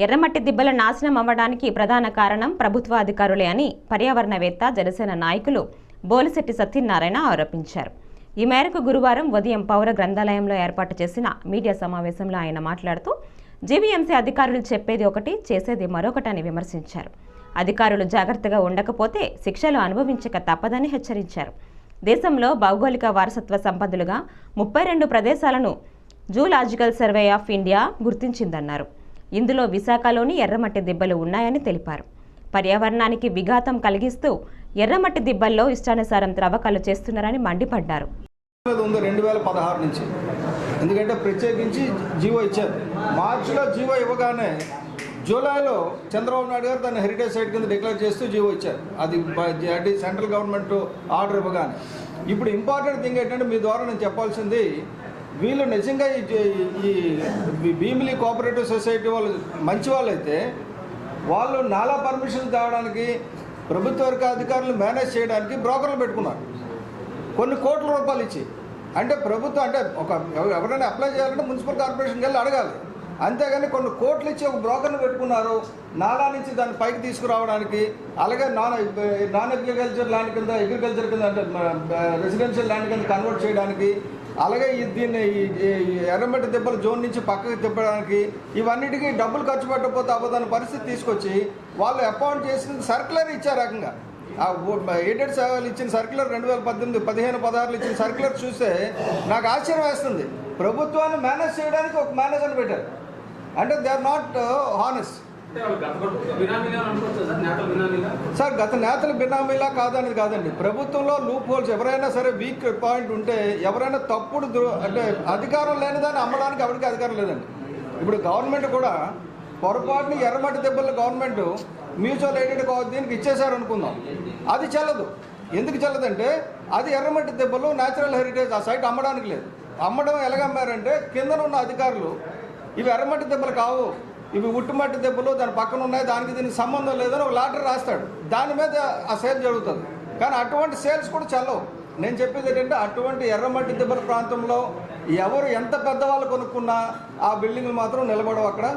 ఎర్రమట్టి దిబ్బల నాశనం అవ్వడానికి ప్రధాన కారణం ప్రభుత్వ అధికారులే అని పర్యావరణవేత్త జనసేన నాయకులు బోలిశెట్టి సత్యనారాయణ ఆరోపించారు. ఈ మేరకు గురువారం ఉదయం పౌర గ్రంథాలయంలో ఏర్పాటు చేసిన మీడియా సమావేశంలో ఆయన మాట్లాడుతూ జీవీఎంసీ అధికారులు చెప్పేది ఒకటి చేసేది మరొకటని విమర్శించారు. అధికారులు జాగ్రత్తగా ఉండకపోతే శిక్షలు అనుభవించక తప్పదని హెచ్చరించారు. దేశంలో భౌగోళిక వారసత్వ సంపదలుగా 32 ప్రదేశాలను జూలాజికల్ సర్వే ఆఫ్ ఇండియా గుర్తించిందన్నారు. ఇందులో విశాఖలోని ఎర్రమట్టి దిబ్బలు ఉన్నాయని తెలిపారు. పర్యావరణానికి విఘాతం కలిగిస్తూ ఎర్రమట్టి దిబ్బల్లో ఇష్టానుసారం త్రవ్వకాలు చేస్తున్నారని మండిపడ్డారు. 2016 నుంచి ఎందుకంటే ప్రత్యేకించి జీవో ఇచ్చారు. మార్చిలో జీవో ఇవ్వగానే జూలైలో చంద్రబాబు నాయుడు గారు దాన్ని హెరిటేజ్ సైట్ కింద డిక్లేర్ చేస్తూ జీవో ఇచ్చారు. అది సెంట్రల్ గవర్నమెంట్ ఆర్డర్ ఇవ్వగానే. ఇప్పుడు ఇంపార్టెంట్ థింగ్ ఏంటంటే మీ ద్వారా నేను చెప్పాల్సింది, వీళ్ళు నిజంగా ఈ భీమిలి కోఆపరేటివ్ సొసైటీ వాళ్ళు మంచి వాళ్ళు అయితే వాళ్ళు నాలా పర్మిషన్ తేవడానికి ప్రభుత్వ వర్గ అధికారులు మేనేజ్ చేయడానికి బ్రోకర్లు పెట్టుకున్నారు. కొన్ని కోట్ల రూపాయలు ఇచ్చి, అంటే ప్రభుత్వం అంటే ఎవరైనా అప్లై చేయాలంటే మున్సిపల్ కార్పొరేషన్కి వెళ్ళి అడగాలి. అంతేగాని కొన్ని కోట్లు ఇచ్చి ఒక బ్రోకర్ని పెట్టుకున్నారు నాలా నుంచి దాన్ని పైకి తీసుకురావడానికి. అలాగే నాన్ అగ్రికల్చర్ ల్యాండ్ కింద అగ్రికల్చర్ కింద అంటే రెసిడెన్షియల్ ల్యాండ్ కింద కన్వర్ట్ చేయడానికి, అలాగే దీన్ని ఎర్రమట్టి దిబ్బల జోన్ నుంచి పక్కకి తిప్పడానికి, ఇవన్నిటికీ డబ్బులు ఖర్చు పెట్టకపోతే అవ్వదన్న పరిస్థితి తీసుకొచ్చి వాళ్ళు అపాయింట్ చేసిన సర్క్యులర్ ఇచ్చారు. రకంగా ఎయిడెడ్ సేవలు ఇచ్చిన సర్క్యులర్ 2018, 15, 16 ఇచ్చిన సర్క్యులర్ చూస్తే నాకు ఆశ్చర్యం వేస్తుంది. ప్రభుత్వాన్ని మేనేజ్ చేయడానికి ఒక మేనేజర్ని పెట్టారు. అంటే they are not honest. Sir గత నేతలు బినామీలా కాదనేది కాదండి. ప్రభుత్వంలో లూప్ హోల్స్, ఎవరైనా సరే వీక్ పాయింట్ ఉంటే, ఎవరైనా తప్పుడు అంటే అధికారం లేనిదాన్ని అమ్మడానికి ఎవరికి అధికారం లేదండి. ఇప్పుడు గవర్నమెంట్ కూడా పొరపాటుని ఎర్రమట్టి దెబ్బలు గవర్నమెంట్ మ్యూచువల్ ఎయిడెడ్ దీనికి ఇచ్చేశారు అనుకుందాం, అది చెల్లదు. ఎందుకు చెల్లదంటే అది ఎర్రమట్టి దెబ్బలు న్యాచురల్ హెరిటేజ్, ఆ సైట్ అమ్మడానికి లేదు. అమ్మడం ఎలాగమ్మారంటే కిందన ఉన్న అధికారులు ఇవి ఎర్రమట్టి దెబ్బలు కావు, ఇవి ఉట్టుమట్టి దెబ్బలు, దాని పక్కన ఉన్నాయి, దానికి దీనికి సంబంధం లేదని ఒక లాటరీ రాస్తాడు. దాని మీద ఆ సేల్ జరుగుతుంది. కానీ అటువంటి సేల్స్ కూడా చెల్లవు. నేను చెప్పేది ఏంటంటే అటువంటి ఎర్రమట్టి దెబ్బల ప్రాంతంలో ఎవరు ఎంత పెద్దవాళ్ళు కొనుక్కున్నా ఆ బిల్డింగ్లు మాత్రం నిలబడవు అక్కడ.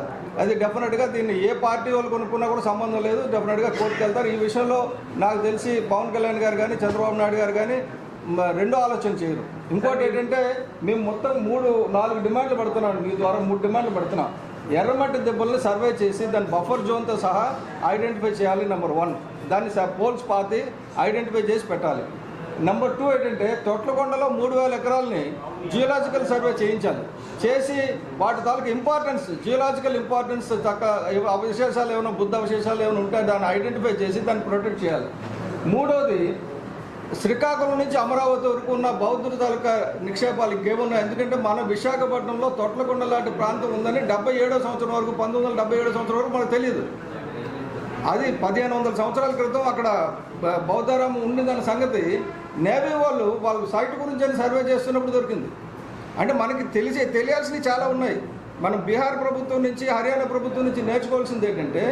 అది డెఫినెట్గా దీన్ని ఏ పార్టీ వాళ్ళు కొనుక్కున్నా కూడా సంబంధం లేదు, డెఫినెట్గా కోర్టుకు వెళ్తారు. ఈ విషయంలో నాకు తెలిసి పవన్ కళ్యాణ్ గారు కానీ చంద్రబాబు నాయుడు గారు కానీ రెండో ఆలోచన చేయరు. ఇంకోటి ఏంటంటే మేము మొత్తం 3-4 డిమాండ్లు పెడుతున్నాం, మీ ద్వారా 3 డిమాండ్లు పెడుతున్నాం. ఎర్రమట్టి దెబ్బల్ని సర్వే చేసి దాన్ని బఫర్ జోన్తో సహా ఐడెంటిఫై చేయాలి. నెంబర్ 1, దాన్ని పోల్స్ పాతి ఐడెంటిఫై చేసి పెట్టాలి. నెంబర్ 2 ఏంటంటే తొట్లకొండలో 3000 ఎకరాలని జియోలాజికల్ సర్వే చేయించాలి. చేసి వాటి తాలూకు ఇంపార్టెన్స్, జియోలాజికల్ ఇంపార్టెన్స్ అవశేషాలు ఏమైనా, బుద్ధ అవశేషాలు ఏమైనా ఉంటే దాన్ని ఐడెంటిఫై చేసి దాన్ని ప్రొటెక్ట్ చేయాలి. 3వది శ్రీకాకుళం నుంచి అమరావతి వరకు ఉన్న బౌద్ధుల తాలూకా నిక్షేపాలు ఇంకేమున్నాయి. ఎందుకంటే మన విశాఖపట్నంలో తొట్లకొండ లాంటి ప్రాంతం ఉందని 77వ సంవత్సరం వరకు, 1977 సంవత్సరం వరకు మనకు తెలియదు. అది 1500 సంవత్సరాల క్రితం అక్కడ బౌద్ధరామం ఉండిందన్న సంగతి నేవీ వాళ్ళు సైట్ గురించి అని సర్వే చేస్తున్నప్పుడు దొరికింది. అంటే మనకి తెలియాల్సినవి చాలా ఉన్నాయి. మనం బీహార్ ప్రభుత్వం నుంచి, హర్యానా ప్రభుత్వం నుంచి నేర్చుకోవాల్సింది ఏంటంటే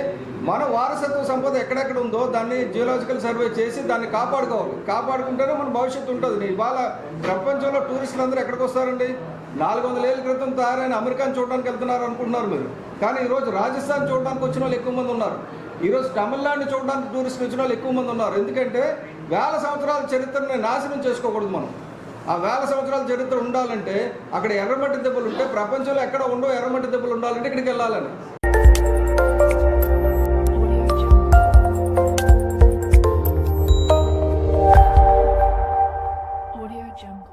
మన వారసత్వ సంపద ఎక్కడెక్కడ ఉందో దాన్ని జియోలాజికల్ సర్వే చేసి దాన్ని కాపాడుకోవాలి. కాపాడుకుంటేనే మన భవిష్యత్తు ఉంటుంది. ఇవాళ ప్రపంచంలో టూరిస్టులు అందరూ ఎక్కడికి వస్తారండి? 400 ఏళ్ళ క్రితం తయారైన అమెరికాను చూడడానికి వెళ్తున్నారు అనుకుంటున్నారు మీరు. కానీ ఈరోజు రాజస్థాన్ చూడడానికి వచ్చిన వాళ్ళు ఎక్కువ మంది ఉన్నారు. ఈరోజు తమిళనాడుని చూడడానికి టూరిస్టులు వచ్చిన వాళ్ళు ఎక్కువ మంది ఉన్నారు. ఎందుకంటే 1000 సంవత్సరాల చరిత్రని నాశనం చేసుకోకూడదు. మనం ఆ 1000 సంవత్సరాల చరిత్ర ఉండాలంటే అక్కడ ఎర్రమట్టి దెబ్బలు ఉంటే, ప్రపంచంలో ఎక్కడ ఉండో ఎర్రమట్టి దెబ్బలు ఉండాలంటే ఇక్కడికి వెళ్ళాలని. Audio Jungle.